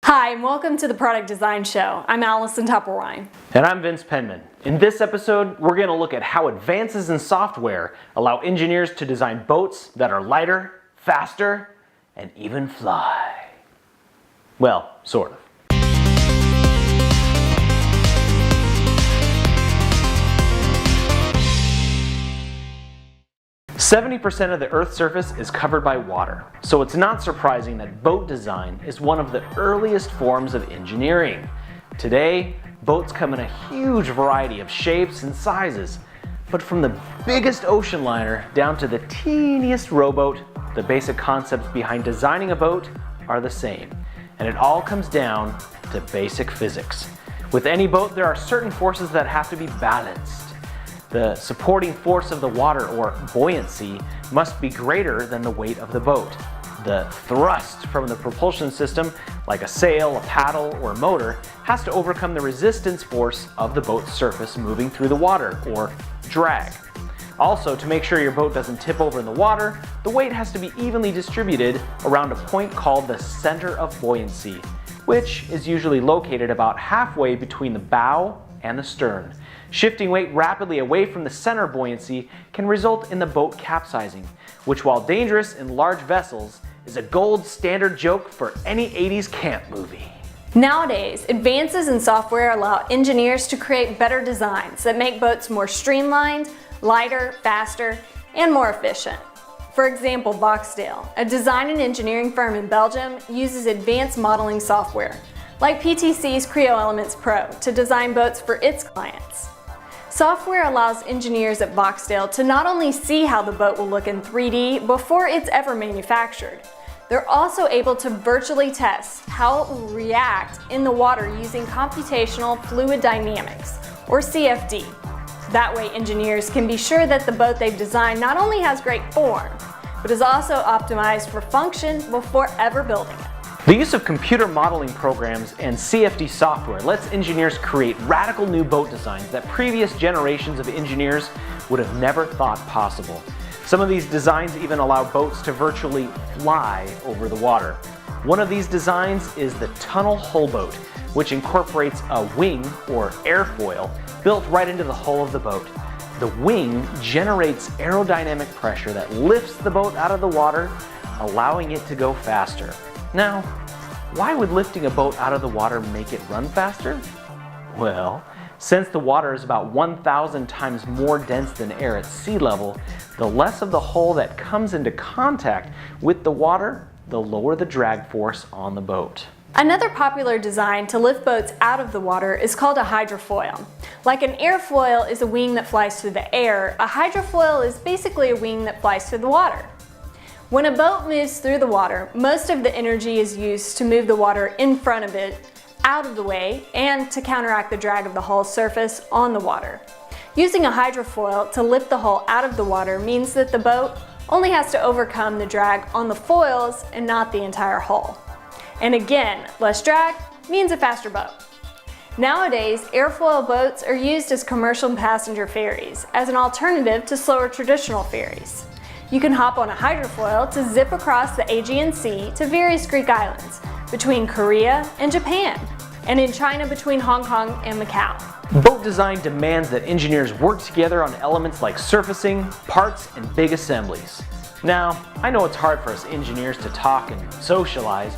Hi, and welcome to the Product Design Show. I'm Allison Tuppelwine. And I'm Vince Penman. In this episode, we're going to look at how advances in software allow engineers to design boats that are lighter, faster, and even fly. Well, sort of. 70% of the Earth's surface is covered by water, so it's not surprising that boat design is one of the earliest forms of engineering. Today, boats come in a huge variety of shapes and sizes, but from the biggest ocean liner down to the teeniest rowboat, the basic concepts behind designing a boat are the same, and it all comes down to basic physics. With any boat, there are certain forces that have to be balanced. The supporting force of the water, or buoyancy, must be greater than the weight of the boat. The thrust from the propulsion system, like a sail, a paddle, or a motor, has to overcome the resistance force of the boat's surface moving through the water, or drag. Also, to make sure your boat doesn't tip over in the water, the weight has to be evenly distributed around a point called the center of buoyancy, which is usually located about halfway between the bow and the stern. Shifting weight rapidly away from the center buoyancy can result in the boat capsizing, which, while dangerous in large vessels, is a gold standard joke for any 80s camp movie. Nowadays, advances in software allow engineers to create better designs that make boats more streamlined, lighter, faster, and more efficient. For example, Voxdale, a design and engineering firm in Belgium, uses advanced modeling software, like PTC's Creo Elements Pro, to design boats for its clients. Software allows engineers at Voxdale to not only see how the boat will look in 3D before it's ever manufactured, they're also able to virtually test how it will react in the water using computational fluid dynamics, or CFD. That way engineers can be sure that the boat they've designed not only has great form, but is also optimized for function before ever building it. The use of computer modeling programs and CFD software lets engineers create radical new boat designs that previous generations of engineers would have never thought possible. Some of these designs even allow boats to virtually fly over the water. One of these designs is the tunnel hull boat, which incorporates a wing, or airfoil, built right into the hull of the boat. The wing generates aerodynamic pressure that lifts the boat out of the water, allowing it to go faster. Now, why would lifting a boat out of the water make it run faster? Well, since the water is about 1,000 times more dense than air at sea level, the less of the hull that comes into contact with the water, the lower the drag force on the boat. Another popular design to lift boats out of the water is called a hydrofoil. Like an airfoil is a wing that flies through the air, a hydrofoil is basically a wing that flies through the water. When a boat moves through the water, most of the energy is used to move the water in front of it, out of the way, and to counteract the drag of the hull surface on the water. Using a hydrofoil to lift the hull out of the water means that the boat only has to overcome the drag on the foils and not the entire hull. And again, less drag means a faster boat. Nowadays, airfoil boats are used as commercial passenger ferries, as an alternative to slower traditional ferries. You can hop on a hydrofoil to zip across the Aegean Sea to various Greek islands, between Korea and Japan, and in China between Hong Kong and Macau. Boat design demands that engineers work together on elements like surfacing, parts, and big assemblies. Now, I know it's hard for us engineers to talk and socialize,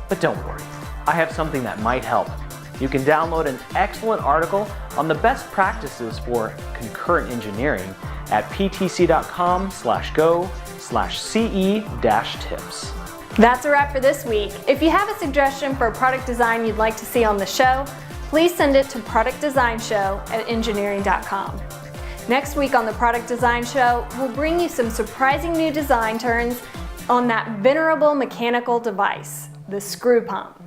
but don't worry, I have something that might help. You can download an excellent article on the best practices for concurrent engineering at ptc.com/go/ce-tips. That's a wrap for this week. If you have a suggestion for a product design you'd like to see on the show, please send it to productdesignshow@engineering.com. Next week on the Product Design Show, we'll bring you some surprising new design turns on that venerable mechanical device, the screw pump.